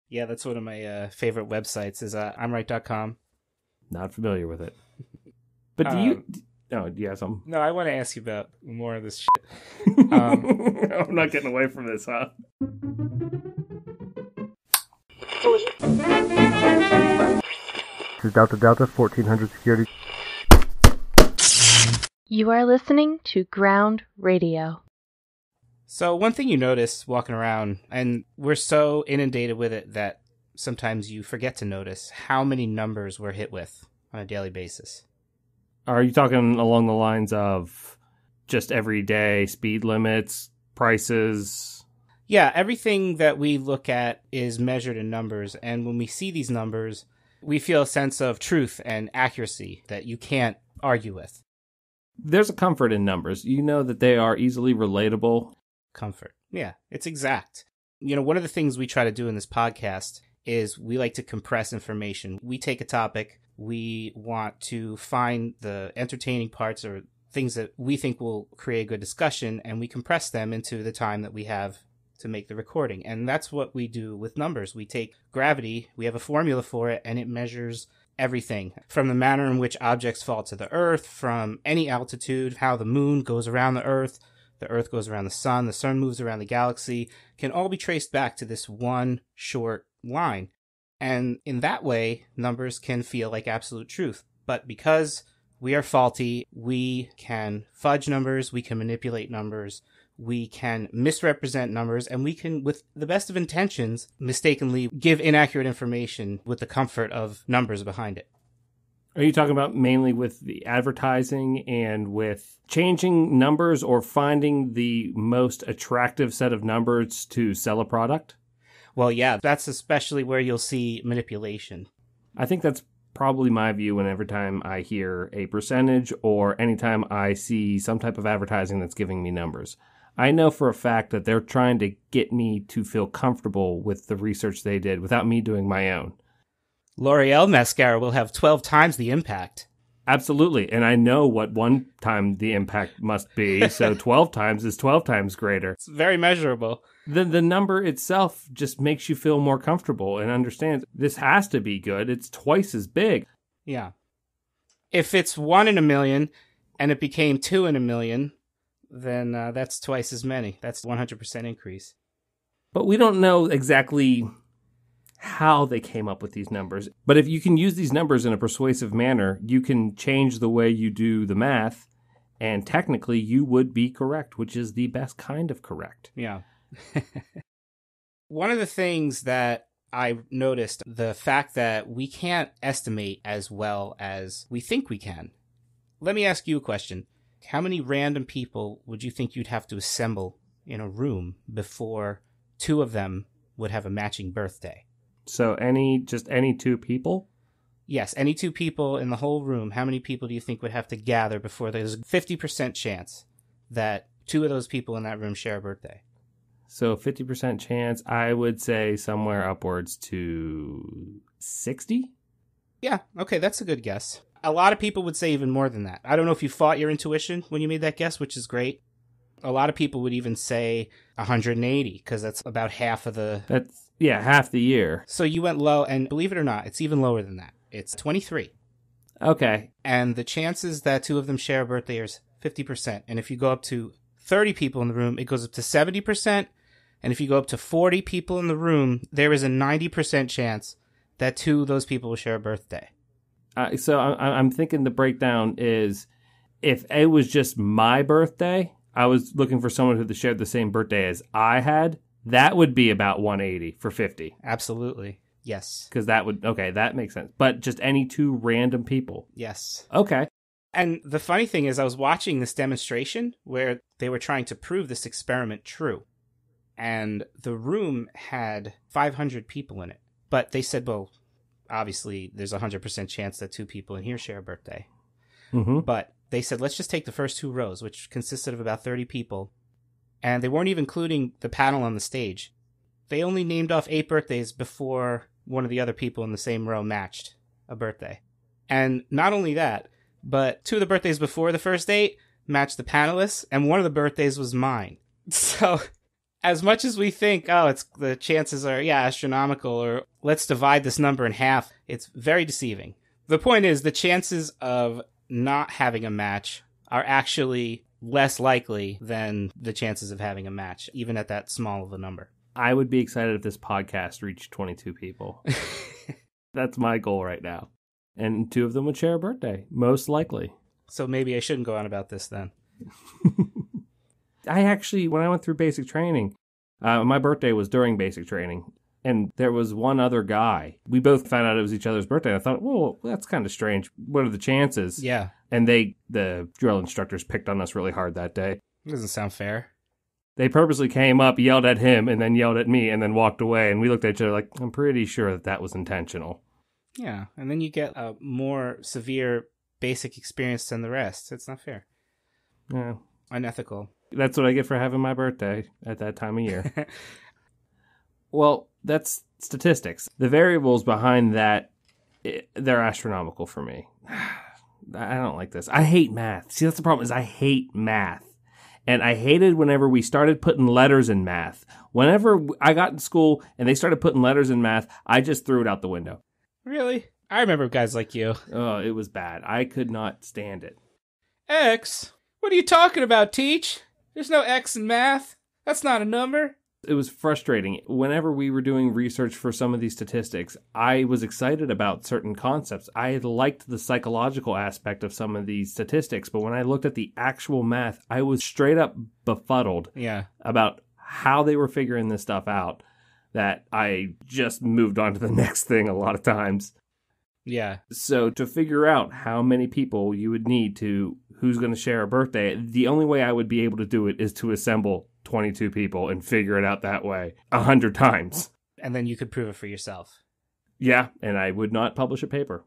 Yeah, that's one of my favorite websites is imright.com. Not familiar with it. But do you... Oh, do you have something? No, I want to ask you about more of this shit. I'm not getting away from this, huh? This is Delta 1400 security. You are listening to Ground Radio. So one thing you notice walking around, and we're so inundated with it that sometimes you forget to notice how many numbers we're hit with on a daily basis. Are you talking along the lines of just everyday speed limits, prices? Yeah, everything that we look at is measured in numbers, and when we see these numbers, we feel a sense of truth and accuracy that you can't argue with. There's a comfort in numbers. You know that they are easily relatable. Comfort. Yeah, it's exact. You know, one of the things we try to do in this podcast is we like to compress information. We take a topic, we want to find the entertaining parts or things that we think will create a good discussion, and we compress them into the time that we have to make the recording. And that's what we do with numbers. We take gravity, we have a formula for it, and it measures everything from the manner in which objects fall to the earth, from any altitude, how the moon goes around the earth goes around the sun moves around the galaxy, can all be traced back to this one short line. And in that way, numbers can feel like absolute truth. But because we are faulty, we can fudge numbers, we can manipulate numbers, we can misrepresent numbers, and we can, with the best of intentions, mistakenly give inaccurate information with the comfort of numbers behind it. Are you talking about mainly with the advertising and with changing numbers or finding the most attractive set of numbers to sell a product? Well, yeah, that's especially where you'll see manipulation. I think that's probably my view whenever time I hear a percentage or anytime I see some type of advertising that's giving me numbers. I know for a fact that they're trying to get me to feel comfortable with the research they did without me doing my own. L'Oreal mascara will have 12 times the impact. Absolutely. And I know what one time the impact must be. So 12 times is 12 times greater. It's very measurable. The number itself just makes you feel more comfortable and understands this has to be good. It's twice as big. Yeah. If it's 1 in a million and it became 2 in a million, then that's twice as many. That's 100% increase. But we don't know exactly how they came up with these numbers. But if you can use these numbers in a persuasive manner, you can change the way you do the math, and technically you would be correct, which is the best kind of correct. Yeah. One of the things that I noticed, the fact that we can't estimate as well as we think we can. Let me ask you a question. How many random people would you think you'd have to assemble in a room before 2 of them would have a matching birthday? So any 2 people? Yes, any 2 people in the whole room. How many people do you think would have to gather before there's a 50% chance that 2 of those people in that room share a birthday? So 50% chance, I would say somewhere upwards to 60? Yeah, okay, that's a good guess. A lot of people would say even more than that. I don't know if you fought your intuition when you made that guess, which is great. A lot of people would even say 180, because that's about half of the... Yeah, half the year. So you went low, and believe it or not, it's even lower than that. It's 23. Okay. And the chances that 2 of them share a birthday is 50%. And if you go up to 30 people in the room, it goes up to 70%. And if you go up to 40 people in the room, there is a 90% chance that 2 of those people will share a birthday. So I'm thinking the breakdown is, if it was just my birthday, I was looking for someone who shared the same birthday as I had, that would be about 180 for 50. Absolutely. Yes. Because that makes sense. But just any 2 random people. Yes. Okay. And the funny thing is, I was watching this demonstration where they were trying to prove this experiment true. And the room had 500 people in it. But they said, well, obviously there's a 100% chance that 2 people in here share a birthday. Mm-hmm. But they said, let's just take the first 2 rows, which consisted of about 30 people. And they weren't even including the panel on the stage. They only named off 8 birthdays before one of the other people in the same row matched a birthday. And not only that, but 2 of the birthdays before the first 8 matched the panelists, and one of the birthdays was mine. So As much as we think, oh, it's the chances are, astronomical, or let's divide this number in half, it's very deceiving. The point is, the chances of not having a match are actually less likely than the chances of having a match, even at that small of a number. I would be excited if this podcast reached 22 people. That's my goal right now. And 2 of them would share a birthday, most likely. So maybe I shouldn't go on about this then. I actually, when I went through basic training, my birthday was during basic training, and there was one other guy. We both found out it was each other's birthday, and I thought, well, that's kind of strange. What are the chances? Yeah. And the drill instructors picked on us really hard that day. Doesn't sound fair. They purposely came up, yelled at him, and then yelled at me, and then walked away, and we looked at each other like, I'm pretty sure that was intentional. Yeah, and then you get a more severe basic experience than the rest. It's not fair. Yeah. Unethical. That's what I get for having my birthday at that time of year. Well, that's statistics. The variables behind that, they're astronomical for me. I don't like this. I hate math. See, that's the problem, is I hate math. And I hated whenever we started putting letters in math. Whenever I got in school and they started putting letters in math, I just threw it out the window. Really? I remember guys like you. Oh, it was bad. I could not stand it. X? What are you talking about, Teach? There's no X in math. That's not a number. It was frustrating. Whenever we were doing research for some of these statistics, I was excited about certain concepts. I liked the psychological aspect of some of these statistics, but when I looked at the actual math, I was straight up befuddled about how they were figuring this stuff out, that I just moved on to the next thing a lot of times. Yeah. So to figure out how many people you would need to, who's going to share a birthday, the only way I would be able to do it is to assemble 22 people and figure it out that way 100 times. And then you could prove it for yourself. Yeah, and I would not publish a paper.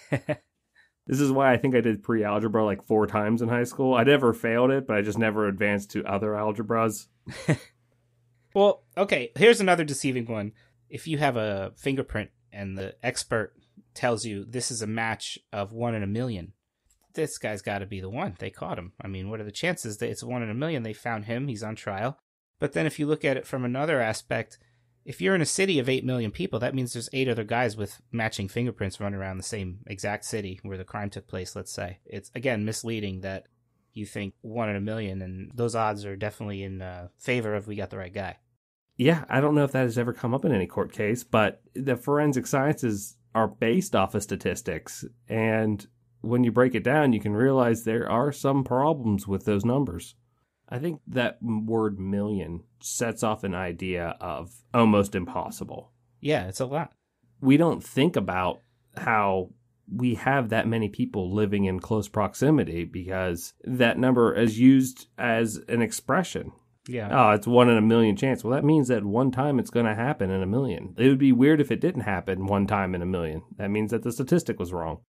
This is why I think I did pre-algebra like 4 times in high school. I never failed it, but I just never advanced to other algebras. Well, okay, here's another deceiving one. If you have a fingerprint and the expert tells you this is a match of 1 in a million, this guy's got to be the one. They caught him. I mean, what are the chances that it's 1 in a million? They found him. He's on trial. But then if you look at it from another aspect, if you're in a city of 8 million people, that means there's 8 other guys with matching fingerprints running around the same exact city where the crime took place, let's say. It's, again, misleading that you think 1 in a million, and those odds are definitely in favor of we got the right guy. Yeah, I don't know if that has ever come up in any court case, but the forensic sciences are based off of statistics, and when you break it down, you can realize there are some problems with those numbers. I think that word million sets off an idea of almost impossible. Yeah, it's a lot. We don't think about how we have that many people living in close proximity because that number is used as an expression. Yeah. Oh, it's 1 in a million chance. Well, that means that one time it's going to happen in a million. It would be weird if it didn't happen one time in a million. That means that the statistic was wrong.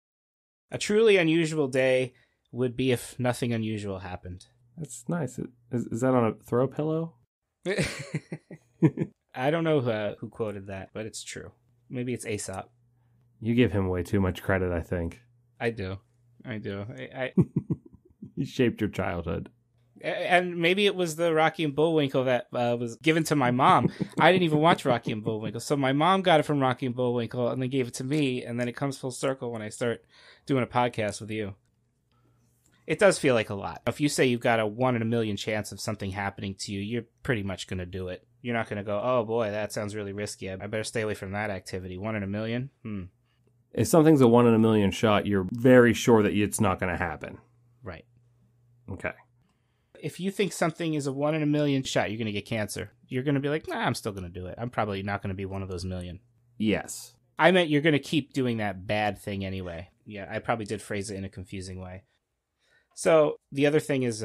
A truly unusual day would be if nothing unusual happened. That's nice. Is that on a throw pillow? I don't know who quoted that, but it's true. Maybe it's Aesop. You give him way too much credit, I think. I do. I He shaped your childhood. And maybe it was the Rocky and Bullwinkle that was given to my mom. I didn't even watch Rocky and Bullwinkle. So my mom got it from Rocky and Bullwinkle and then gave it to me. And then it comes full circle when I start doing a podcast with you. It does feel like a lot. If you say you've got a 1 in a million chance of something happening to you, you're pretty much going to do it. You're not going to go, oh boy, that sounds really risky. I better stay away from that activity. 1 in a million? If something's a 1 in a million shot, you're very sure that it's not going to happen. Right. Okay. If you think something is a 1 in a million shot, you're going to get cancer. You're going to be like, nah, I'm still going to do it. I'm probably not going to be one of those million. Yes. I meant you're going to keep doing that bad thing anyway. Yeah, I probably did phrase it in a confusing way. So the other thing is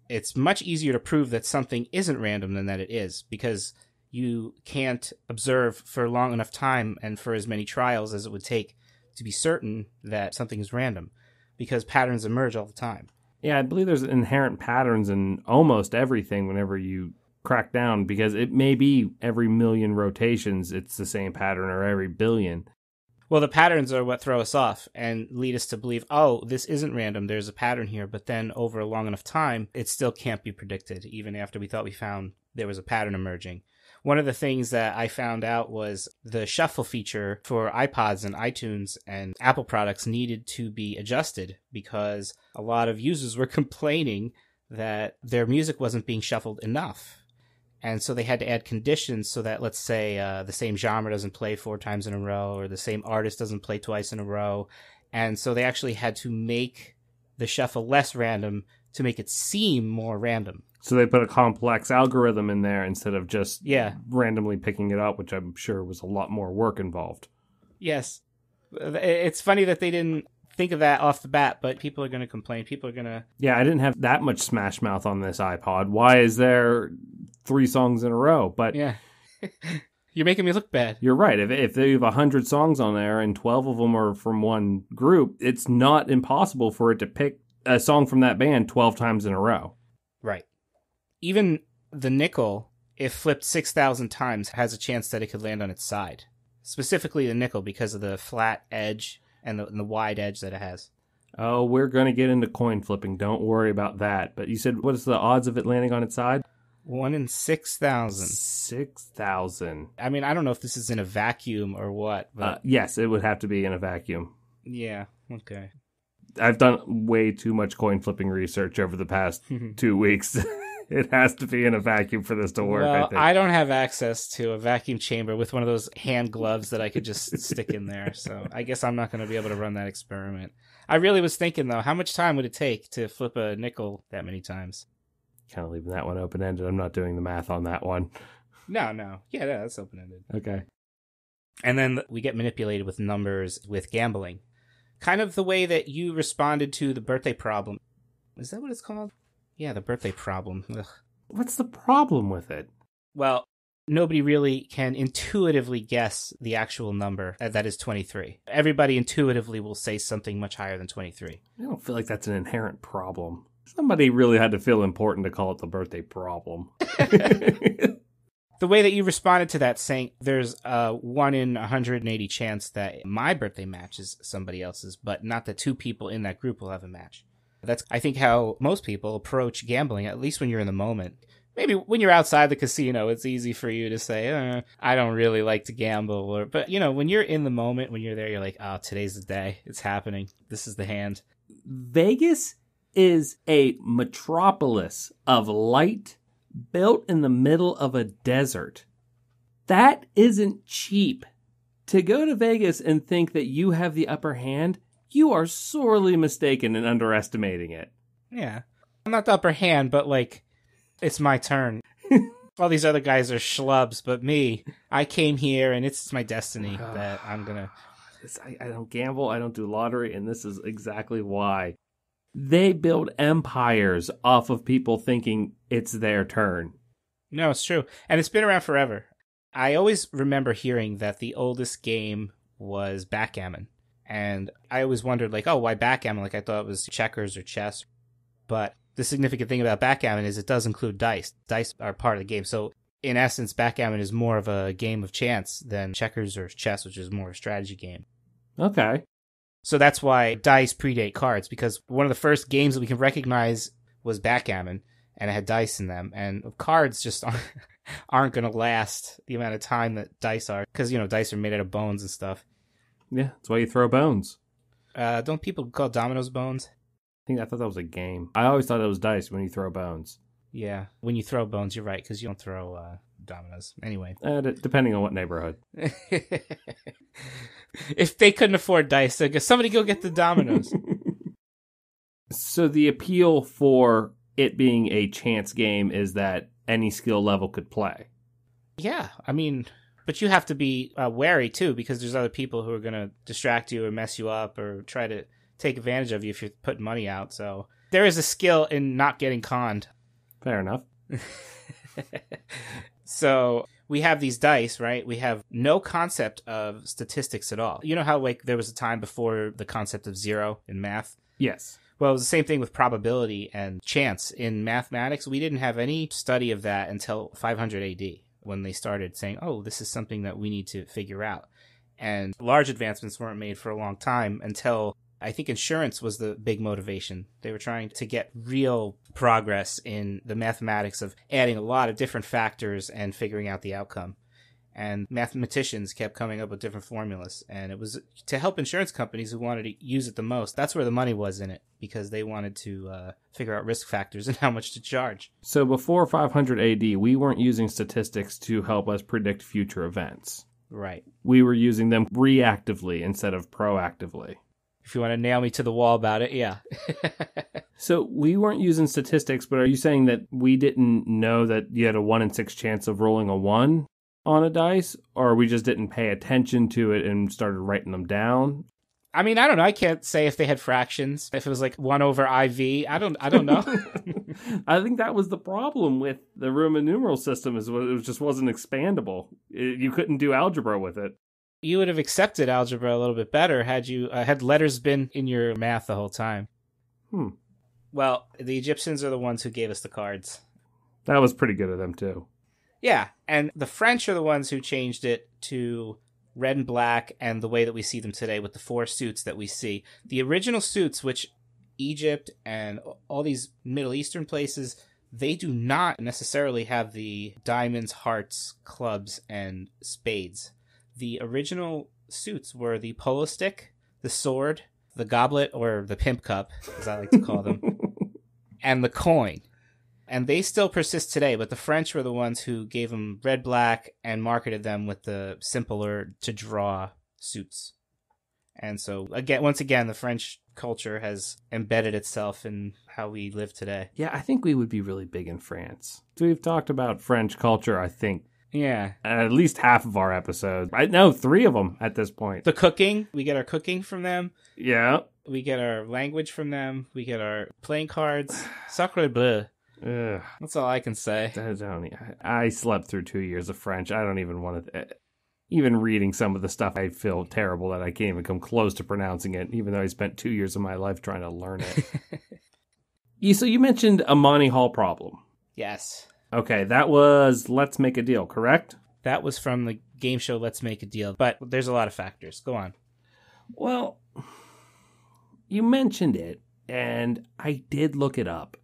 it's much easier to prove that something isn't random than that it is, because you can't observe for long enough time and for as many trials as it would take to be certain that something is random, because patterns emerge all the time. Yeah, I believe there's inherent patterns in almost everything whenever you crack down, because it may be every million rotations it's the same pattern, or every billion. Well, the patterns are what throw us off and lead us to believe, oh, this isn't random, there's a pattern here, but then over a long enough time, it still can't be predicted, even after we thought we found there was a pattern emerging. One of the things that I found out was the shuffle feature for iPods and iTunes and Apple products needed to be adjusted because a lot of users were complaining that their music wasn't being shuffled enough. And so they had to add conditions so that, let's say, the same genre doesn't play 4 times in a row, or the same artist doesn't play twice in a row. And so they actually had to make the shuffle less random to make it seem more random. So they put a complex algorithm in there instead of just Yeah. randomly picking it up, which I'm sure was a lot more work involved. Yes. It's funny that they didn't think of that off the bat, but people are going to complain. People are going to... Yeah, I didn't have that much Smash Mouth on this iPod. Why is there 3 songs in a row? But Yeah. You're making me look bad. you're right. If they have 100 songs on there and 12 of them are from one group, it's not impossible for it to pick a song from that band 12 times in a row. Right. Even the nickel, if flipped 6,000 times, has a chance that it could land on its side. Specifically the nickel because of the flat edge and the wide edge that it has. Oh, we're going to get into coin flipping. Don't worry about that. But you said, what is the odds of it landing on its side? 1 in 6,000. 6,000. I mean, I don't know if this is in a vacuum or what, but Yes, it would have to be in a vacuum. yeah, okay. I've done way too much coin flipping research over the past 2 weeks. It has to be in a vacuum for this to work, I Well, think. I don't have access to a vacuum chamber with one of those hand gloves that I could just stick in there, so I guess I'm not going to be able to run that experiment. I really was thinking, though, how much time would it take to flip a nickel that many times? Kind of leaving that one open-ended. I'm not doing the math on that one. No. Yeah, that's open-ended. Okay. And then we get manipulated with numbers with gambling. Kind of the way that you responded to the birthday problem. Is that what it's called? Yeah, the birthday problem. Ugh. What's the problem with it? Well, nobody really can intuitively guess the actual number. That is 23. Everybody intuitively will say something much higher than 23. I don't feel like that's an inherent problem. Somebody really had to feel important to call it the birthday problem. The way that you responded to that, saying there's a 1 in 180 chance that my birthday matches somebody else's, but not that 2 people in that group will have a match. That's, I think, how most people approach gambling, at least when you're in the moment. Maybe when you're outside the casino, it's easy for you to say, I don't really like to gamble. But, when you're in the moment, when you're there, you're like, oh, today's the day. It's happening. This is the hand. Vegas is a metropolis of light built in the middle of a desert. That isn't cheap. To go to Vegas and think that you have the upper hand, you are sorely mistaken in underestimating it. Yeah. I'm not the upper hand, but, it's my turn. All these other guys are schlubs, but me, I came here, and it's my destiny that I'm going to... I don't gamble, I don't do lottery, and this is exactly why. They build empires off of people thinking it's their turn. No, it's true. And it's been around forever. I always remember hearing that the oldest game was backgammon. And I always wondered, why backgammon? I thought it was checkers or chess. But the significant thing about backgammon is it does include dice. Dice are part of the game. So, in essence, backgammon is more of a game of chance than checkers or chess, which is more a strategy game. Okay. So that's why dice predate cards, because one of the first games that we can recognize was backgammon, and it had dice in them. And cards just aren't going to last the amount of time that dice are, because, dice are made out of bones and stuff. Yeah, that's why you throw bones. Don't people call dominoes bones? I thought that was a game. I always thought it was dice when you throw bones. Yeah, when you throw bones, you're right, because you don't throw dominoes. Anyway. Depending on what neighborhood. If they couldn't afford dice, they'd go, somebody go get the dominoes. So the appeal for it being a chance game is that any skill level could play. Yeah, I mean, but you have to be wary, too, because there's other people who are going to distract you or mess you up or try to take advantage of you if you're putting money out. So there is a skill in not getting conned. Fair enough. So we have these dice, right? We have no concept of statistics at all. You know how there was a time before the concept of zero in math? Yes. Well, it was the same thing with probability and chance. In mathematics, we didn't have any study of that until 500 AD, when they started saying, oh, this is something that we need to figure out. And large advancements weren't made for a long time until I think insurance was the big motivation. They were trying to get real progress in the mathematics of adding a lot of different factors and figuring out the outcome. And mathematicians kept coming up with different formulas. And it was to help insurance companies who wanted to use it the most. That's where the money was in it, because they wanted to figure out risk factors and how much to charge. So before 500 AD, we weren't using statistics to help us predict future events. Right. We were using them reactively instead of proactively. If you want to nail me to the wall about it, yeah. So we weren't using statistics, but are you saying that we didn't know that you had a 1 in 6 chance of rolling a 1 on a dice, or we just didn't pay attention to it and started writing them down? I mean, I don't know. I can't say if they had fractions. If it was like 1 over IV, I don't know. I think that was the problem with the Roman numeral system, is it just wasn't expandable. You couldn't do algebra with it. You would have accepted algebra a little bit better had you had letters been in your math the whole time. Well, the Egyptians are the ones who gave us the cards. That was pretty good of them too. Yeah, and the French are the ones who changed it to red and black and the way that we see them today with the 4 suits that we see. The original suits, which Egypt and all these Middle Eastern places, they do not necessarily have the diamonds, hearts, clubs, and spades. The original suits were the polo stick, the sword, the goblet, or the pimp cup, as I like to call them, and the coin. And they still persist today, but the French were the ones who gave them red, black, and marketed them with the simpler to draw suits. And so, once again, the French culture has embedded itself in how we live today. Yeah, I think we would be really big in France. We've talked about French culture, I think, yeah, at least half of our episodes. I know 3 of them at this point. The cooking, we get our cooking from them. Yeah. We get our language from them. We get our playing cards. Sacre bleu. Ugh. That's all I can say. I slept through 2 years of French. I don't even want to... Even reading some of the stuff, I feel terrible that I can't even come close to pronouncing it, even though I spent 2 years of my life trying to learn it. So you mentioned a Monty Hall problem. Yes. Okay, that was Let's Make a Deal, correct? That was from the game show Let's Make a Deal, but there's a lot of factors. Go on. Well, you mentioned it, and I did look it up.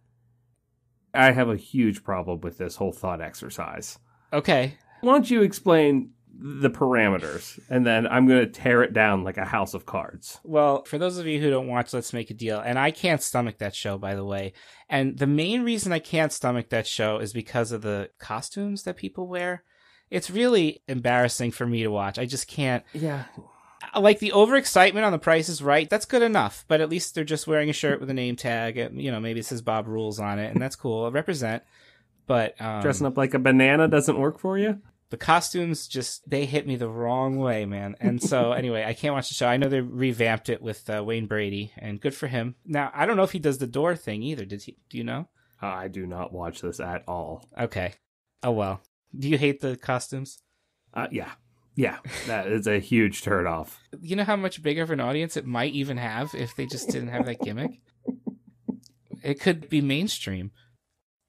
I have a huge problem with this whole thought exercise. Okay. Why don't you explain the parameters, and then I'm going to tear it down like a house of cards. Well, for those of you who don't watch Let's Make a Deal, and I can't stomach that show, by the way, and the main reason I can't stomach that show is because of the costumes that people wear. It's really embarrassing for me to watch. I just can't. Yeah. Like the overexcitement on The Price is Right, that's good enough, but at least they're just wearing a shirt with a name tag. You know, maybe it says Bob Rules on it, and that's cool. I'll represent. But dressing up like a banana doesn't work for you? The costumes they hit me the wrong way, man. And so anyway, I can't watch the show. I know they revamped it with Wayne Brady, and good for him. Now, I don't know if he does the door thing either. Did he? Do you know? I do not watch this at all. Okay. Oh, well. Do you hate the costumes? Yeah. Yeah, that is a huge turn off. You know how much bigger of an audience it might even have if they just didn't have that gimmick? It could be mainstream.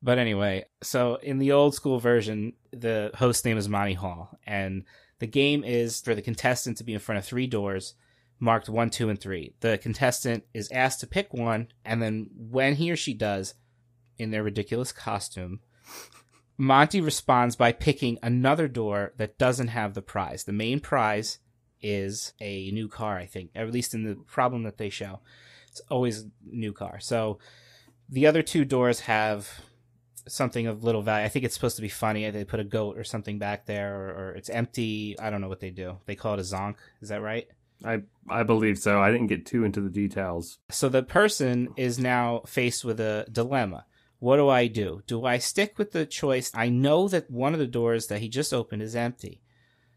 But anyway, so in the old school version, the host name is Monty Hall, and the game is for the contestant to be in front of 3 doors marked 1, 2, and 3. The contestant is asked to pick one, and then when he or she does, in their ridiculous costume, Monty responds by picking another door that doesn't have the prize. The main prize is a new car, I think, at least in the problem that they show. It's always a new car. So the other 2 doors have something of little value. I think it's supposed to be funny. They put a goat or something back there, or it's empty. I don't know what they do. They call it a zonk. Is that right? I believe so. I didn't get too into the details. So the person is now faced with a dilemma. What do? Do I stick with the choice? I know that one of the doors that he just opened is empty.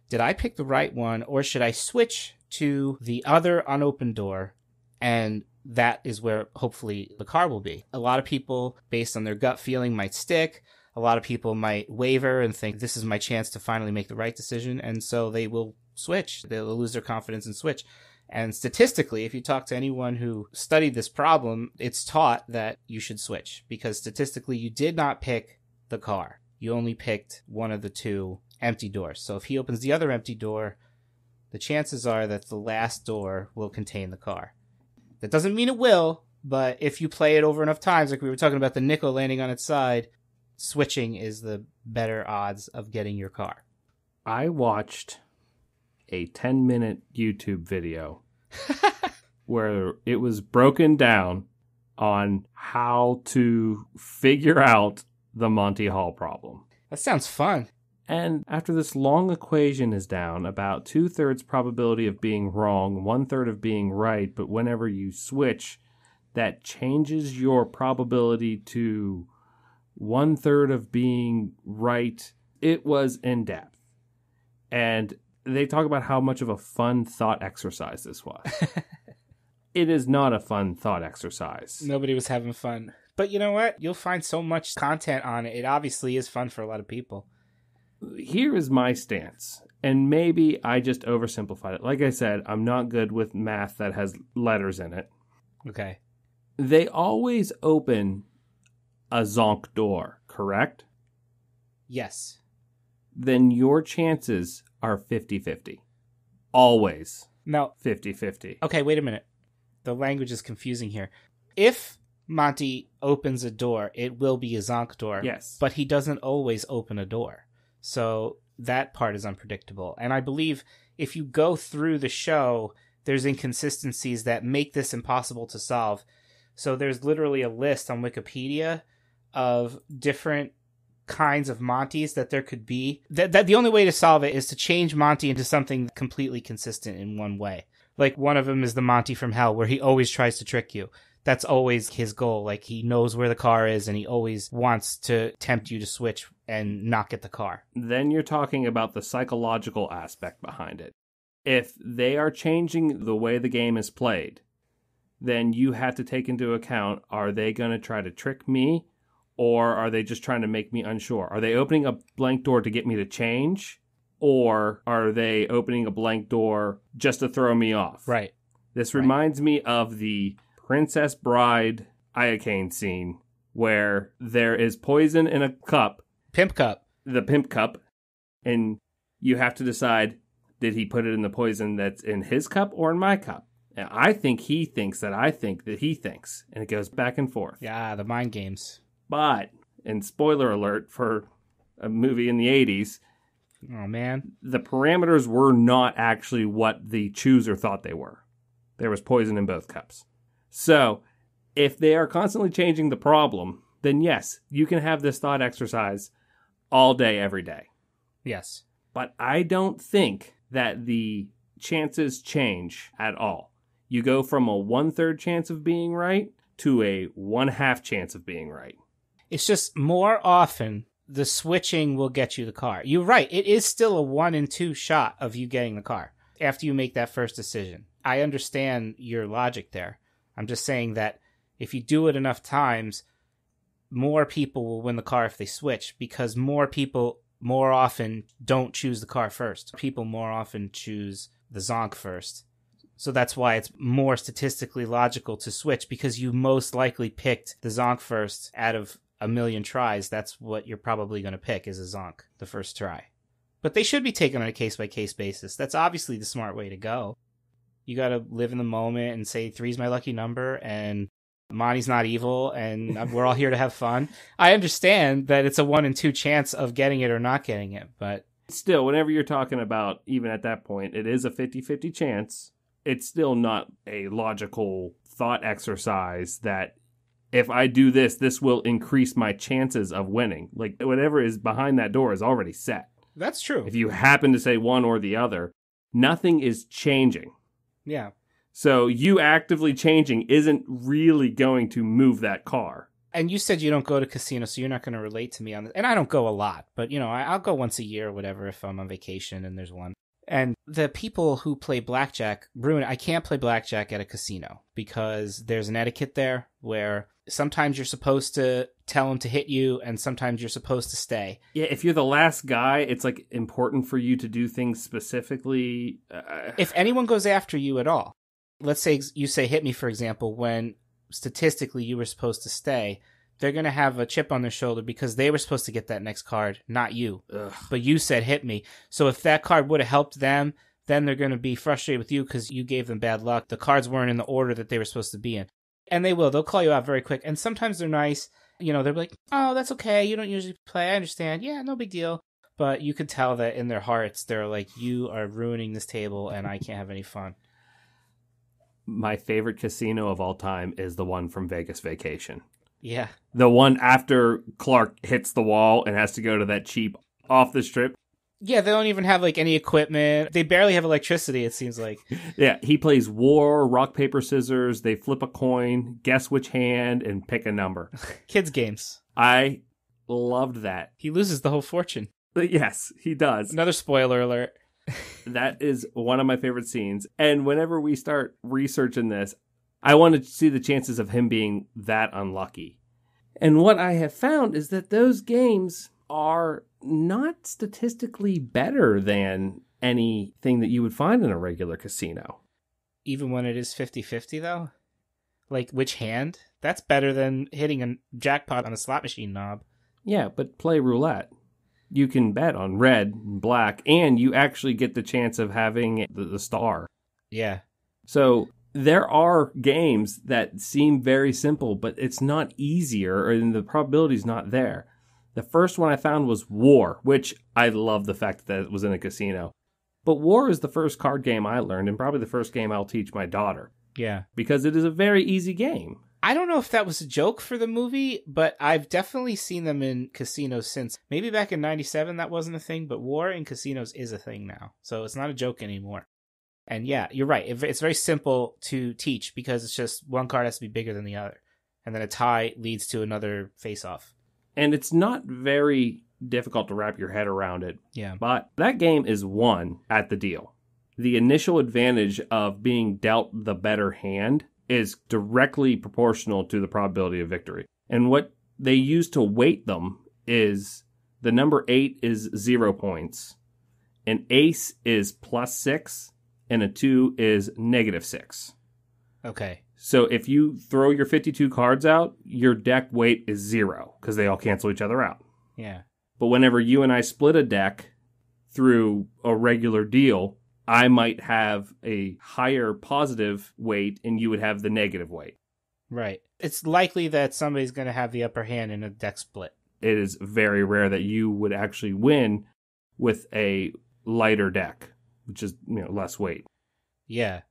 Did I pick the right one, or should I switch to the other unopened door, and that is where hopefully the car will be? A lot of people, based on their gut feeling, might stick. A lot of people might waver and think this is my chance to finally make the right decision, and so they will switch. They'll lose their confidence and switch. And statistically, if you talk to anyone who studied this problem, it's taught that you should switch, because statistically you did not pick the car. You only picked one of the 2 empty doors. So if he opens the other empty door, the chances are that the last door will contain the car. That doesn't mean it will, but if you play it over enough times, like we were talking about the nickel landing on its side, switching is the better odds of getting your car. I watched a 10-minute YouTube video where it was broken down on how to figure out the Monty Hall problem. That sounds fun. And after this long equation is down, about 2/3 probability of being wrong, 1/3 of being right, but whenever you switch, that changes your probability to 1/3 of being right. It was in depth. And they talk about how much of a fun thought exercise this was. It is not a fun thought exercise. Nobody was having fun. But you know what? You'll find so much content on it. It obviously is fun for a lot of people. Here is my stance, and maybe I just oversimplified it. Like I said, I'm not good with math that has letters in it. Okay. They always open a zonk door, correct? Yes. Then your chances are 50-50. Always No. 50-50. Okay, wait a minute. The language is confusing here. If Monty opens a door, it will be a zonk door. Yes. But he doesn't always open a door. So that part is unpredictable. And I believe if you go through the show, there's inconsistencies that make this impossible to solve. So there's literally a list on Wikipedia of different kinds of Montys that there could be. That the only way to solve it is to change Monty into something completely consistent in one way. Like one of them is the Monty from Hell, where he always tries to trick you. That's always his goal. Like he knows where the car is and he always wants to tempt you to switch and not get the car. Then you're talking about the psychological aspect behind it. If they are changing the way the game is played, then you have to take into account, are they going to try to trick me, or are they just trying to make me unsure? Are they opening a blank door to get me to change, or are they opening a blank door just to throw me off? Right. This reminds me of the Princess Bride Iocane scene where there is poison in a cup. Pimp cup. The pimp cup. And you have to decide, did he put it in the poison that's in his cup or in my cup? And I think he thinks that I think that he thinks. And it goes back and forth. Yeah, the mind games. But, and spoiler alert for a movie in the 80s, Oh, man. the parameters were not actually what the chooser thought they were. There was poison in both cups. So, if they are constantly changing the problem, then yes, you can have this thought exercise all day, every day. Yes. But I don't think that the chances change at all. You go from a 1/3 chance of being right to a 1/2 chance of being right. It's just more often the switching will get you the car. You're right. It is still a 1 in 2 shot of you getting the car after you make that first decision. I understand your logic there. I'm just saying that if you do it enough times, more people will win the car if they switch, because more people more often don't choose the car first. People more often choose the zonk first. So that's why it's more statistically logical to switch, because you most likely picked the zonk first out of a million tries. That's what you're probably going to pick, is a zonk the first try. But they should be taken on a case-by-case basis. That's obviously the smart way to go. You got to live in the moment and say 3's my lucky number and Monty's not evil and we're all here to have fun. I understand that it's a 1 in 2 chance of getting it or not getting it, but Still, whenever you're talking about, even at that point, it is a 50-50 chance. It's still not a logical thought exercise that if I do this, this will increase my chances of winning. Like, whatever is behind that door is already set. that's true. If you happen to say one or the other, nothing is changing. Yeah. So you actively changing isn't really going to move that car. And you said you don't go to casinos, so you're not going to relate to me on this. And I don't go a lot, but, you know, I'll go once a year or whatever if I'm on vacation and there's one. And the people who play blackjack, ruin it. I can't play blackjack at a casino because there's an etiquette there where sometimes you're supposed to tell them to hit you and sometimes you're supposed to stay. Yeah, if you're the last guy, it's like important for you to do things specifically. If anyone goes after you at all, let's say you say hit me, for example, when statistically you were supposed to stay, they're going to have a chip on their shoulder because they were supposed to get that next card, not you. Ugh. But you said hit me. So if that card would have helped them, then they're going to be frustrated with you because you gave them bad luck. The cards weren't in the order that they were supposed to be in. And they will. They'll call you out very quick. And sometimes they're nice. You know, they're like, oh, that's okay. You don't usually play. I understand. Yeah, no big deal. But you could tell that in their hearts, they're like, you are ruining this table and I can't have any fun. My favorite casino of all time is the one from Vegas Vacation. Yeah. The one after Clark hits the wall and has to go to that cheap off the strip. Yeah, they don't even have like any equipment. They barely have electricity, it seems like. Yeah, he plays war, rock, paper, scissors. They flip a coin, guess which hand, and pick a number. Kids' games. I loved that. He loses the whole fortune. Yes, he does. Another spoiler alert. That is one of my favorite scenes. And whenever we start researching this, I wanted to see the chances of him being that unlucky. And what I have found is that those games are not statistically better than anything that you would find in a regular casino. Even when it is 50-50, though? Like, which hand? That's better than hitting a jackpot on a slot machine knob. Yeah, but play roulette. You can bet on red and black, and you actually get the chance of having the star. Yeah. So there are games that seem very simple, but it's not easier, and the probability's not there. The first one I found was War, which I love the fact that it was in a casino. But War is the first card game I learned, and probably the first game I'll teach my daughter. Yeah. Because it is a very easy game. I don't know if that was a joke for the movie, but I've definitely seen them in casinos since. Maybe back in 97 that wasn't a thing, but war in casinos is a thing now. So it's not a joke anymore. And yeah, you're right. It's very simple to teach because it's just one card has to be bigger than the other. And then a tie leads to another face-off. And it's not very difficult to wrap your head around it. Yeah. But that game is won at the deal. The initial advantage of being dealt the better hand is directly proportional to the probability of victory. And what they use to weight them is the number 8 is 0 points, an ace is +6, and a 2 is -6. Okay. So if you throw your 52 cards out, your deck weight is 0 because they all cancel each other out. Yeah. But whenever you and I split a deck through a regular deal, I might have a higher positive weight and you would have the negative weight. Right. It's likely that somebody's going to have the upper hand in a deck split. It is very rare that you would actually win with a lighter deck, which is, less weight. Yeah.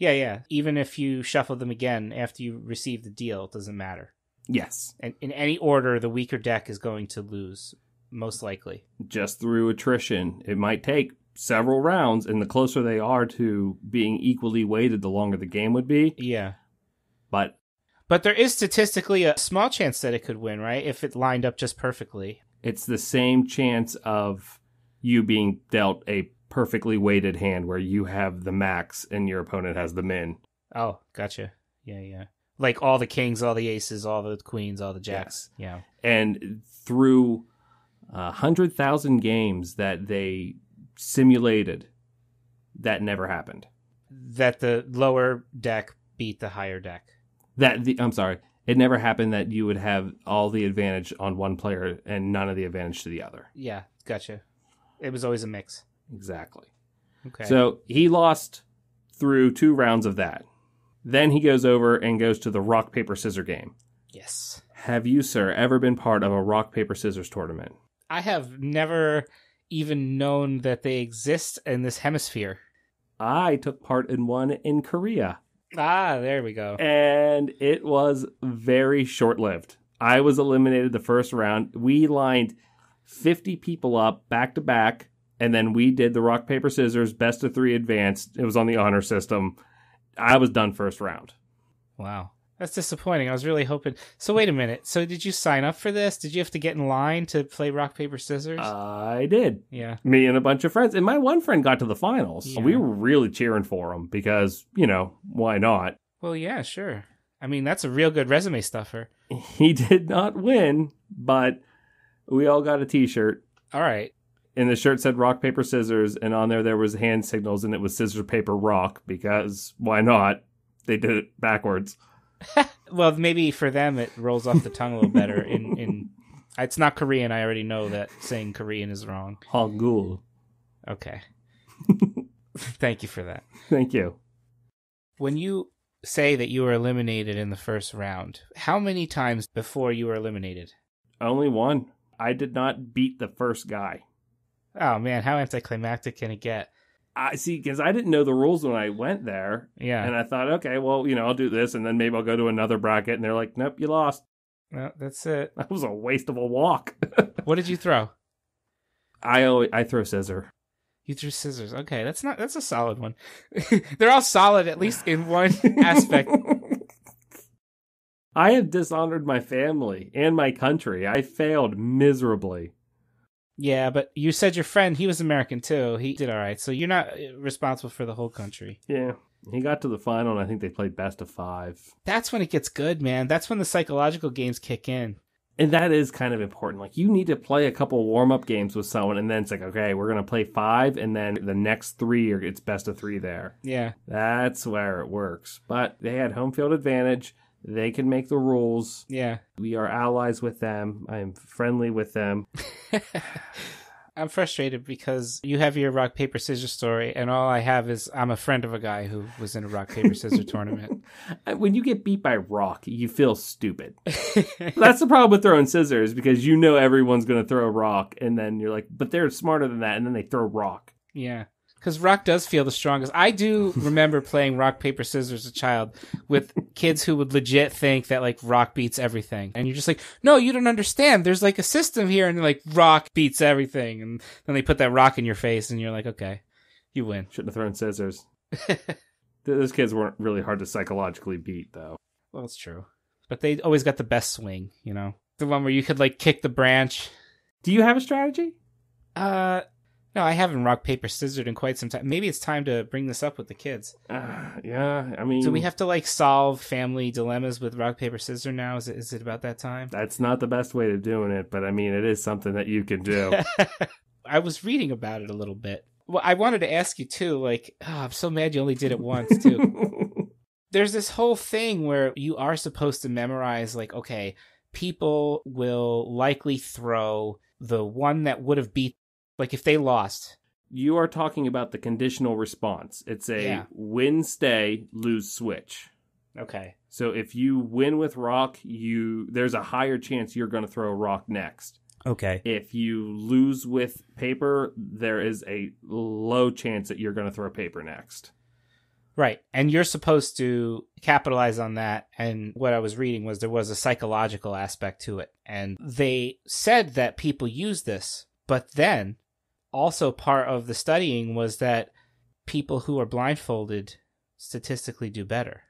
Yeah. Even if you shuffle them again after you receive the deal, it doesn't matter. Yes. And in any order, the weaker deck is going to lose, most likely. Just through attrition. It might take several rounds, and the closer they are to being equally weighted, the longer the game would be. Yeah. But there is statistically a small chance that it could win, right? If it lined up just perfectly. It's the same chance of you being dealt a perfectly weighted hand where you have the max and your opponent has the min. Oh, gotcha. Yeah. Like all the kings, all the aces, all the queens, all the jacks. Yes. Yeah. And through 100,000 games that they simulated, that never happened. That the lower deck beat the higher deck. It never happened that you would have all the advantage on one player and none of the advantage to the other. Yeah, gotcha. It was always a mix. Exactly. Okay. So he lost through 2 rounds of that. Then he goes over and goes to the rock, paper, scissors game. Yes. Have you, sir, ever been part of a rock, paper, scissors tournament? I have never even known that they exist in this hemisphere. I took part in one in Korea. Ah, there we go. And it was very short-lived. I was eliminated the first round. We lined 50 people up back to back, and then we did the rock, paper, scissors, best of 3 advanced. It was on the honor system. I was done first round. Wow. That's disappointing. I was really hoping. So wait a minute. So did you sign up for this? Did you have to get in line to play rock, paper, scissors? I did. Yeah. Me and a bunch of friends. And my one friend got to the finals. Yeah. We were really cheering for him because, why not? Well, yeah, sure. I mean, that's a real good resume stuffer. He did not win, but we all got a t-shirt. All right. And the shirt said rock, paper, scissors. And on there was hand signals and it was scissors, paper, rock because why not? They did it backwards. Well, maybe for them it rolls off the tongue a little better. In it's not Korean. I already know that saying Korean is wrong. Hangul. Okay. Thank you for that. Thank you. When you say that you were eliminated in the first round, how many times before you were eliminated? Only one. I did not beat the first guy. Oh man, how anticlimactic can it get? I see, because I didn't know the rules when I went there. Yeah. And I thought, okay, well, I'll do this, and then maybe I'll go to another bracket, and they're like, nope, you lost. Well, that's it. That was a waste of a walk. What did you throw? I throw scissor. You threw scissors. Okay, that's a solid one. They're all solid, at least in one aspect. I have dishonored my family and my country. I failed miserably. Yeah, but you said your friend, he was American too. He did all right, so you're not responsible for the whole country. Yeah. He got to the final, and I think they played best of 5. That's when it gets good, man. That's when the psychological games kick in. And that is kind of important. Like, you need to play a couple warm-up games with someone, and then it's like, okay, we're going to play 5, and then the next 3, it's best of 3 there. Yeah. That's where it works. But they had home field advantage. They can make the rules. Yeah. We are allies with them. I am friendly with them. I'm frustrated because you have your rock, paper, scissors story, and all I have is I'm a friend of a guy who was in a rock, paper, scissors tournament. When you get beat by rock, you feel stupid. That's the problem with throwing scissors, because everyone's going to throw rock, and then you're like, but they're smarter than that, and then they throw rock. Yeah. Because rock does feel the strongest. I do remember playing rock, paper, scissors as a child with kids who would legit think that like rock beats everything. And you're just like, no, you don't understand. There's like a system here. And they're like, rock beats everything. And then they put that rock in your face and you're like, okay, you win. Shouldn't have thrown scissors. Those kids weren't really hard to psychologically beat, though. Well, it's true. But they always got the best swing, The one where you could like kick the branch. Do you have a strategy? No, I haven't rock, paper, scissored in quite some time. Maybe it's time to bring this up with the kids. Yeah, I mean... Do we have to, like, solve family dilemmas with rock, paper, scissors now? Is it about that time? That's not the best way of doing it, but I mean, it is something that you can do. I was reading about it a little bit. Well, I wanted to ask you, too, like, I'm so mad you only did it once, too. There's this whole thing where you are supposed to memorize, like, okay, people will likely throw the one that would have beat. Like, if they lost. You are talking about the conditional response. It's a win, stay, lose, switch. Okay. So if you win with rock, there's a higher chance you're going to throw rock next. Okay. If you lose with paper, there is a low chance that you're going to throw paper next. Right. And you're supposed to capitalize on that. And what I was reading was there was a psychological aspect to it. And they said that people use this, but then... Also, part of the studying was that people who are blindfolded statistically do better.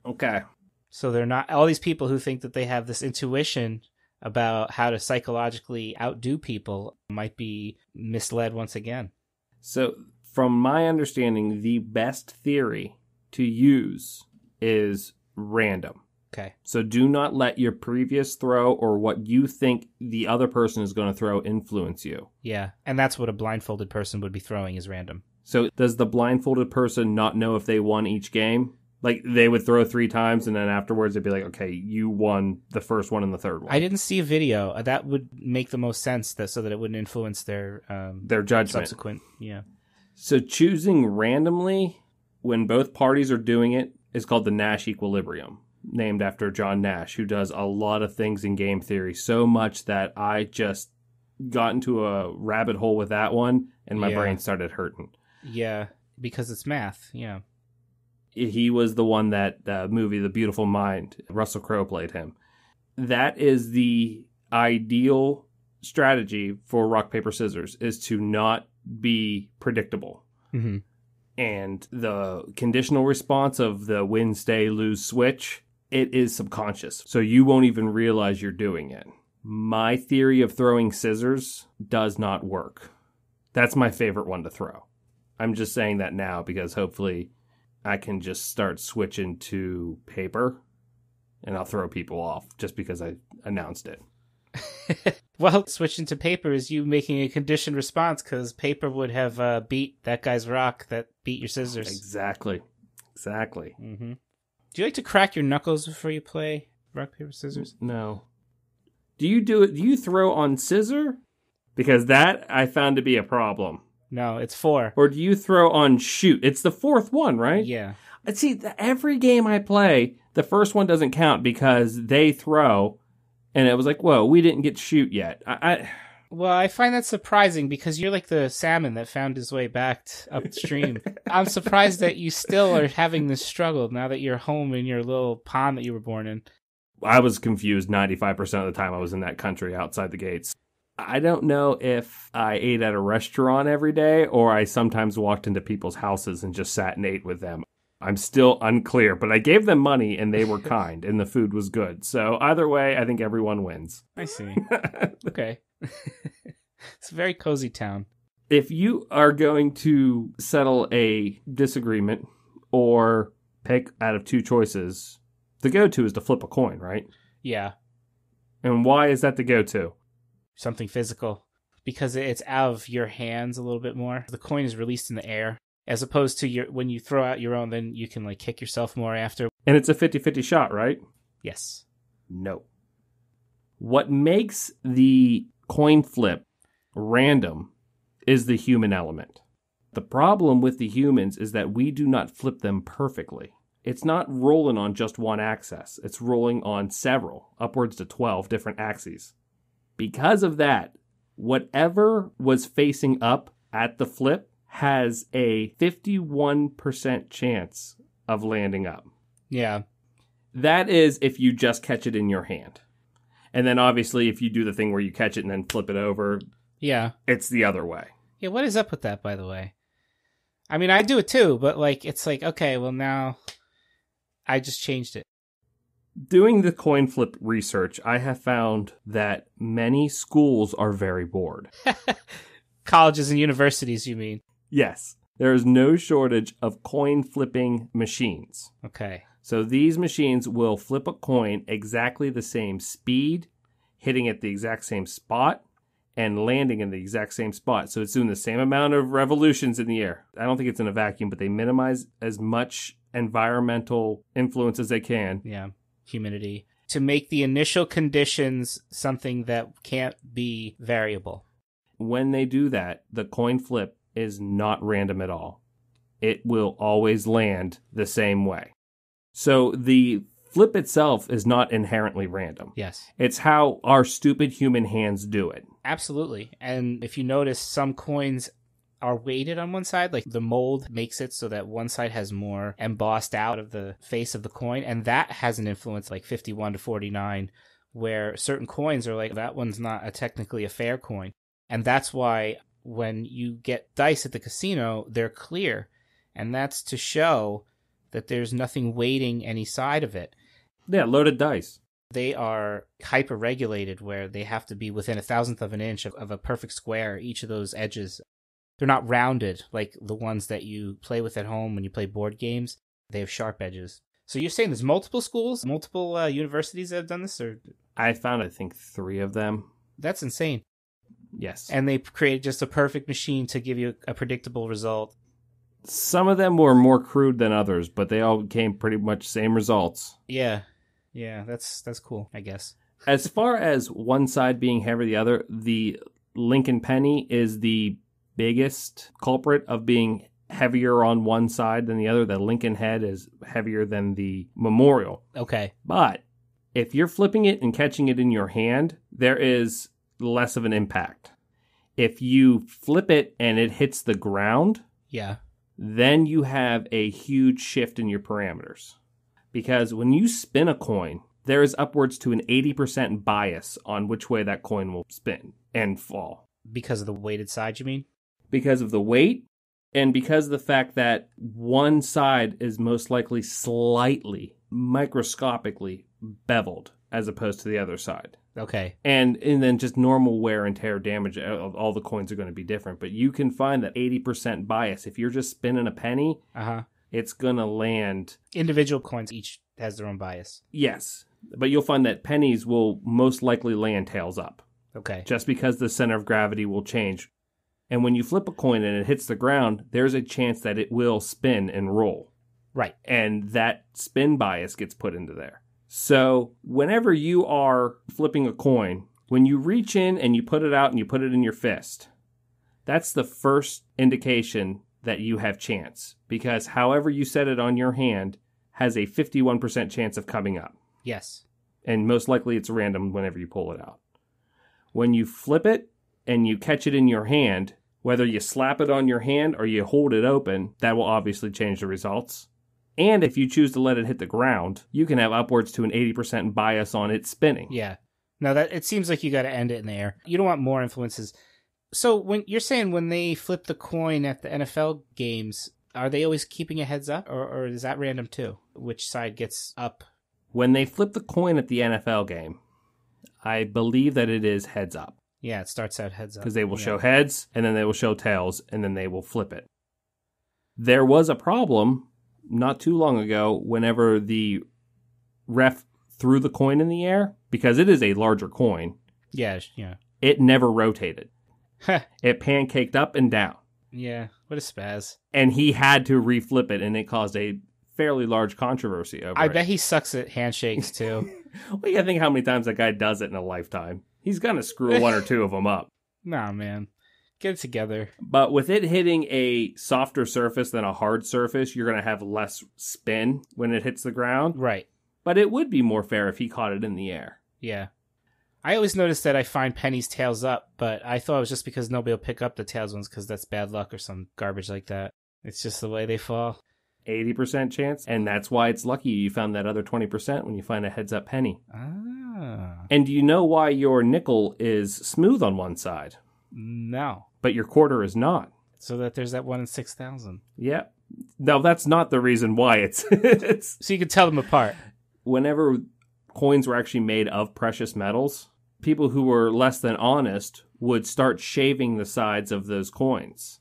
Okay. So they're not all these people who think that they have this intuition about how to psychologically outdo people might be misled once again. So, from my understanding, the best theory to use is random. Okay. So do not let your previous throw or what you think the other person is going to throw influence you. Yeah, and that's what a blindfolded person would be throwing is random. So does the blindfolded person not know if they won each game? Like, they would throw 3 times, and then afterwards they'd be like, okay, you won the first one and the third one. I didn't see a video. That would make the most sense so that it wouldn't influence their judgment. Subsequent, yeah. So choosing randomly when both parties are doing it is called the Nash equilibrium. Named after John Nash, who does a lot of things in game theory, so much that I just got into a rabbit hole with that one, and my brain started hurting. Yeah, because it's math, yeah. He was the one that movie, The Beautiful Mind, Russell Crowe played him. That is the ideal strategy for rock, paper, scissors, is to not be predictable. Mm-hmm. And the conditional response of the win, stay, lose, switch, it is subconscious. So you won't even realize you're doing it. My theory of throwing scissors does not work. That's my favorite one to throw. I'm just saying that now because hopefully I can just start switching to paper and I'll throw people off just because I announced it. Well, switching to paper is you making a conditioned response because paper would have beat that guy's rock that beat your scissors. Exactly. Mm-hmm. Do you like to crack your knuckles before you play rock, paper, scissors? No. Do you do it? Do you throw on scissor? Because that I found to be a problem. No, it's 4. Or do you throw on shoot? It's the fourth one, right? Yeah. See, every game I play, the first one doesn't count because they throw, and it was like, whoa, we didn't get shoot yet. Well, I find that surprising because you're like the salmon that found his way back upstream. I'm surprised that you still are having this struggle now that you're home in your little pond that you were born in. I was confused 95% of the time I was in that country outside the gates. I don't know if I ate at a restaurant every day or I sometimes walked into people's houses and just sat and ate with them. I'm still unclear, but I gave them money and they were kind and the food was good. So either way, I think everyone wins. I see. Okay. It's a very cozy town. If you are going to settle a disagreement or pick out of two choices, the go-to is to flip a coin, right? Yeah. And why is that the go-to? Something physical. Because it's out of your hands a little bit more. The coin is released in the air. As opposed to when you throw out your own, then you can like kick yourself more after. And it's a 50-50 shot, right? Yes. No. What makes the coin flip random is the human element. The problem with the humans is that we do not flip them perfectly. It's not rolling on just one axis. It's rolling on several, upwards to 12 different axes. Because of that, whatever was facing up at the flip has a 51% chance of landing up. Yeah. That is if you just catch it in your hand. And then obviously if you do the thing where you catch it and then flip it over, yeah, it's the other way. Yeah, what is up with that, by the way? I mean, I do it too, but like it's like, okay, well now I just changed it. Doing the coin flip research, I have found that many schools are very bored. Colleges and universities, you mean? Yes. There is no shortage of coin flipping machines. Okay. So these machines will flip a coin exactly the same speed, hitting at the exact same spot, and landing in the exact same spot. So it's doing the same amount of revolutions in the air. I don't think it's in a vacuum, but they minimize as much environmental influence as they can. Yeah. Humidity. To make the initial conditions something that can't be variable. When they do that, the coin flip is not random at all. It will always land the same way. So the flip itself is not inherently random. Yes. It's how our stupid human hands do it. Absolutely. And if you notice, some coins are weighted on one side, like the mold makes it so that one side has more embossed out of the face of the coin, and that has an influence like 51 to 49, where certain coins are like, that one's not technically a fair coin. And that's why when you get dice at the casino, they're clear. And that's to show that there's nothing weighting any side of it. Yeah, loaded dice. They are hyper-regulated where they have to be within 1,000th of an inch of a perfect square, each of those edges. They're not rounded like the ones that you play with at home when you play board games. They have sharp edges. So you're saying there's multiple schools, multiple universities that have done this? Or I found, I think, 3 of them. That's insane. Yes. And they created just a perfect machine to give you a predictable result. Some of them were more crude than others, but they all came pretty much same results. Yeah. Yeah, that's cool, I guess. As far as one side being heavier than the other, the Lincoln Penny is the biggest culprit of being heavier on one side than the other. The Lincoln Head is heavier than the Memorial. Okay. But if you're flipping it and catching it in your hand, there is less of an impact. If you flip it and it hits the ground, yeah, then you have a huge shift in your parameters. Because when you spin a coin, there is upwards to an 80% bias on which way that coin will spin and fall. Because of the weighted side, you mean? Because of the weight and because of the fact that one side is most likely slightly, microscopically beveled as opposed to the other side. Okay. And then just normal wear and tear damage, all the coins are going to be different. But you can find that 80% bias. If you're just spinning a penny, it's going to land. Individual coins each has their own bias. Yes. But you'll find that pennies will most likely land tails up. Okay. Just because the center of gravity will change. And when you flip a coin and it hits the ground, there's a chance that it will spin and roll. Right. And that spin bias gets put into there. So whenever you are flipping a coin, when you reach in and you put it out and you put it in your fist, That's the first indication that you have chance, because however you set it on your hand has a 51% chance of coming up. Yes. And most likely it's random whenever you pull it out. When you flip it and you catch it in your hand, whether you slap it on your hand or you hold it open, that will obviously change the results. And if you choose to let it hit the ground, you can have upwards to an 80% bias on it spinning. Yeah. No, that it seems like you got to end it in the air. You don't want more influences. So when you're saying when they flip the coin at the NFL games, are they always keeping a heads up, or is that random too? Which side gets up? When they flip the coin at the NFL game, I believe that it is heads up. Yeah, it starts out heads up. Because they will show heads, and then they will show tails, and then they will flip it. There was a problem not too long ago whenever the ref threw the coin in the air, because it is a larger coin. Yeah, yeah. It never rotated. It pancaked up and down. Yeah, what a spaz. And he had to reflip it, and it caused a fairly large controversy over it. I bet he sucks at handshakes, too. Well, you gotta think how many times that guy does it in a lifetime. He's gonna screw one or two of them up. Nah, man. Get it together. But with it hitting a softer surface than a hard surface, you're gonna have less spin when it hits the ground. Right. But it would be more fair if he caught it in the air. Yeah. I always notice that I find pennies tails up, but I thought it was just because nobody will pick up the tails ones because that's bad luck or some garbage like that. It's just the way they fall. 80% chance, and that's why it's lucky you found that other 20% when you find a heads-up penny. Ah. And do you know why your nickel is smooth on one side? No. But your quarter is not. So that there's that 1 in 6,000. Yeah. No, that's not the reason why it's... So you can tell them apart. Whenever coins were actually made of precious metals, people who were less than honest would start shaving the sides of those coins.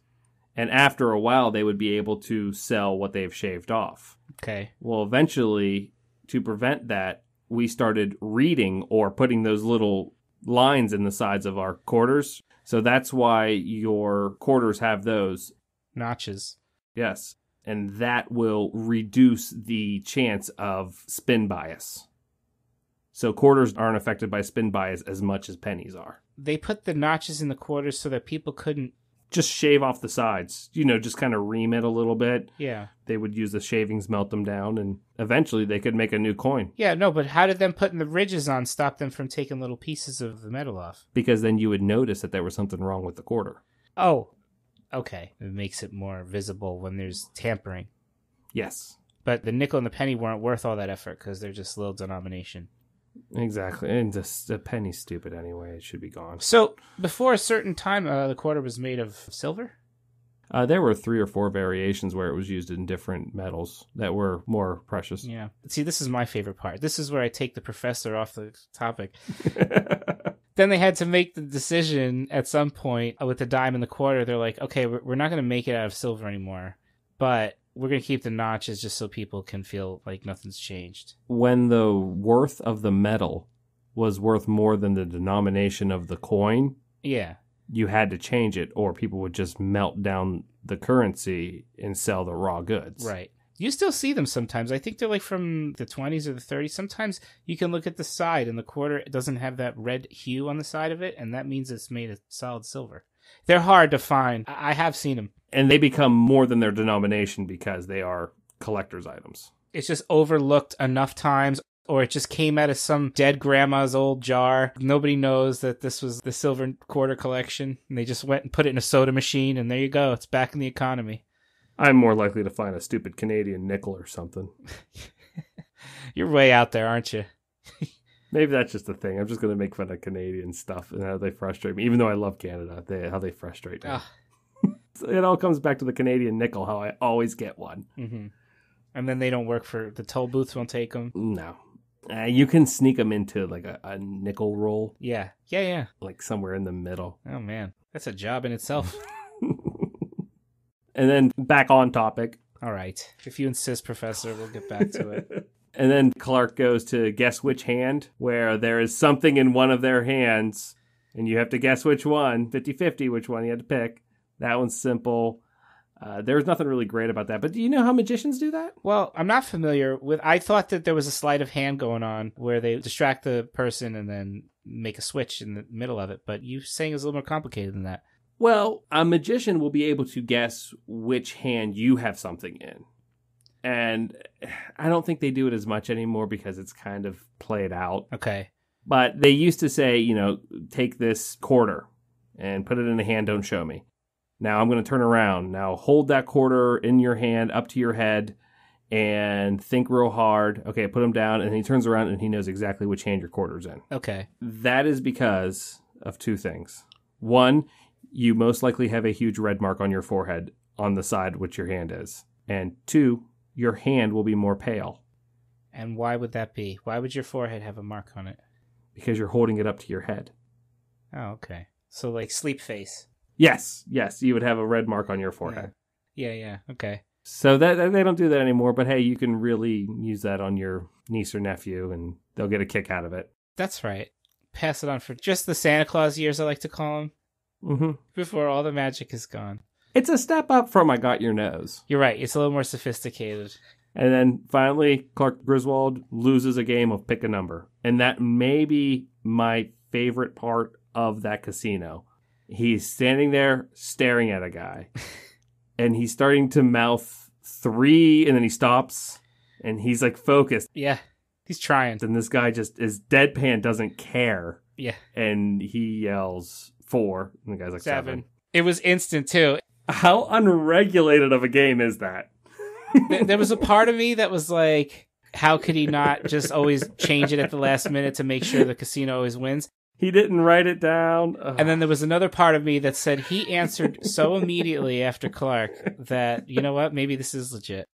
And after a while, they would be able to sell what they've shaved off. Okay. Well, eventually, to prevent that, we started reading or putting those little lines in the sides of our quarters. So that's why your quarters have those. Notches. Yes. And that will reduce the chance of spin bias. So quarters aren't affected by spin bias as much as pennies are. They put the notches in the quarters so that people couldn't... Just shave off the sides. Just kind of ream it a little bit. Yeah. They would use the shavings, melt them down, and eventually they could make a new coin. Yeah, no, but how did them putting the ridges on stop them from taking little pieces of the metal off? Because then you would notice that there was something wrong with the quarter. Oh, okay. It makes it more visible when there's tampering. Yes. But the nickel and the penny weren't worth all that effort because they're just little denomination. Exactly. And the penny's stupid anyway. It should be gone. So, before a certain time, the quarter was made of silver? There were 3 or 4 variations where it was used in different metals that were more precious. Yeah. See, this is my favorite part. This is where I take the professor off the topic. Then they had to make the decision at some point with the dime and the quarter. They're like, okay, we're not going to make it out of silver anymore, but we're going to keep the notches just so people can feel like nothing's changed. When the worth of the metal was worth more than the denomination of the coin, yeah, you had to change it or people would just melt down the currency and sell the raw goods. Right. You still see them sometimes. I think they're like from the 20s or the 30s. Sometimes you can look at the side and the quarter doesn't have that red hue on the side of it, and that means it's made of solid silver. They're hard to find. I have seen them. And they become more than their denomination because they are collector's items. It's just overlooked enough times, or it just came out of some dead grandma's old jar. Nobody knows that this was the silver quarter collection, and they just went and put it in a soda machine, and there you go. It's back in the economy. I'm more likely to find a stupid Canadian nickel or something. You're way out there, aren't you? Maybe that's just a thing. I'm just going to make fun of Canadian stuff and how they frustrate me. Even though I love Canada, how they frustrate me. It all comes back to the Canadian nickel, how I always get one. Mm-hmm. And then they don't work for... The toll booths won't take them. No. You can sneak them into like a nickel roll. Yeah. Like somewhere in the middle. Oh, man. That's a job in itself. And then back on topic. All right. If you insist, Professor, we'll get back to it. And then Clark goes to guess which hand, where there is something in one of their hands, and you have to guess which one, 50-50, which one you had to pick. That one's simple. There's nothing really great about that. But do you know how magicians do that? Well, I'm not familiar with... I thought that there was a sleight of hand going on where they distract the person and then make a switch in the middle of it. But you're saying it's a little more complicated than that. Well, a magician will be able to guess which hand you have something in. And I don't think they do it as much anymore because it's kind of played out. Okay. But they used to say, take this quarter and put it in a hand, don't show me. Now I'm going to turn around. Now hold that quarter in your hand up to your head and think real hard. Okay, put him down. And he turns around and he knows exactly which hand your quarter's in. Okay. That is because of two things. One, you most likely have a huge red mark on your forehead on the side which your hand is. And two, your hand will be more pale. And why would that be? Why would your forehead have a mark on it? Because you're holding it up to your head. Oh, okay. So like sleep face. Yes, you would have a red mark on your forehead. Yeah, okay. So that they don't do that anymore, but hey, you can really use that on your niece or nephew and they'll get a kick out of it. That's right. Pass it on for just the Santa Claus years, I like to call them. Mm-hmm. Before all the magic is gone. It's a step up from I Got Your Nose. You're right. It's a little more sophisticated. And then finally, Clark Griswold loses a game of pick a number. And that may be my favorite part of that casino. He's standing there staring at a guy. And he's starting to mouth 3, and then he stops. And he's like focused. Yeah, he's trying. And this guy just is deadpan, doesn't care. Yeah. And he yells 4. And the guy's like 7. It was instant, too. How unregulated of a game is that? There was a part of me that was like, how could he not just always change it at the last minute to make sure the casino always wins? He didn't write it down. Ugh. And then there was another part of me that said he answered so immediately after Clark that, you know what, maybe this is legit.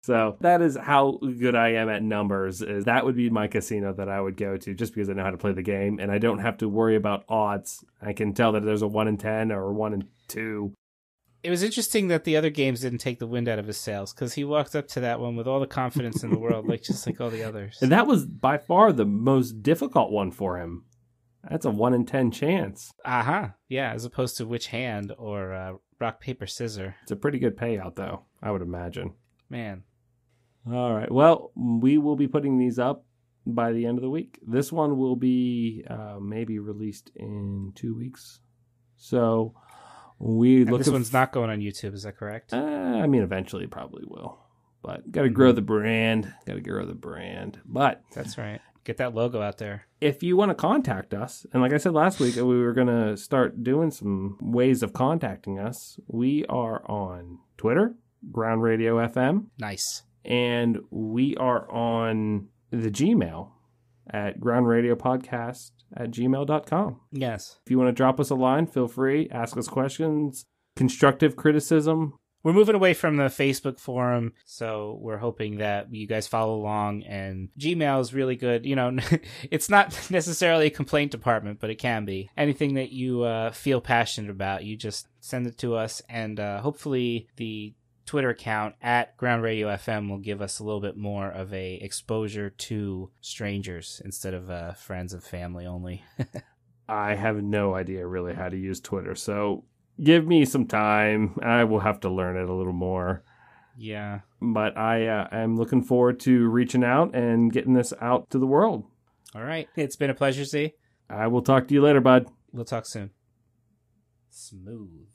So that is how good I am at numbers. Is that would be my casino that I would go to just because I know how to play the game and I don't have to worry about odds. I can tell that there's a 1 in 10 or a 1 in 2. It was interesting that the other games didn't take the wind out of his sails because he walked up to that one with all the confidence in the world, just like all the others. And that was by far the most difficult one for him. That's a 1 in 10 chance. Uh-huh. Yeah, as opposed to which hand or rock, paper, scissors. It's a pretty good payout, though, I would imagine. Man. All right. Well, we will be putting these up by the end of the week. This one will be maybe released in 2 weeks. So this one's not going on YouTube, is that correct? Eventually it probably will. But got to grow the brand. But that's right. Get that logo out there. If you want to contact us, and like I said last week, we were going to start doing some ways of contacting us. We are on Twitter, Ground Radio FM. Nice. And we are on the Gmail at groundradiopodcast@gmail.com. Yes. If you want to drop us a line, feel free. Ask us questions, constructive criticism. We're moving away from the Facebook forum, so we're hoping that you guys follow along. And Gmail is really good. It's not necessarily a complaint department, but it can be. Anything that you feel passionate about, you just send it to us. And hopefully the Twitter account at Ground Radio FM will give us a little bit more of a exposure to strangers instead of friends and family only. I have no idea really how to use Twitter, so give me some time. I will have to learn it a little more. Yeah. But I am looking forward to reaching out and getting this out to the world. All right. It's been a pleasure, Z. I will talk to you later, bud. We'll talk soon. Smooth.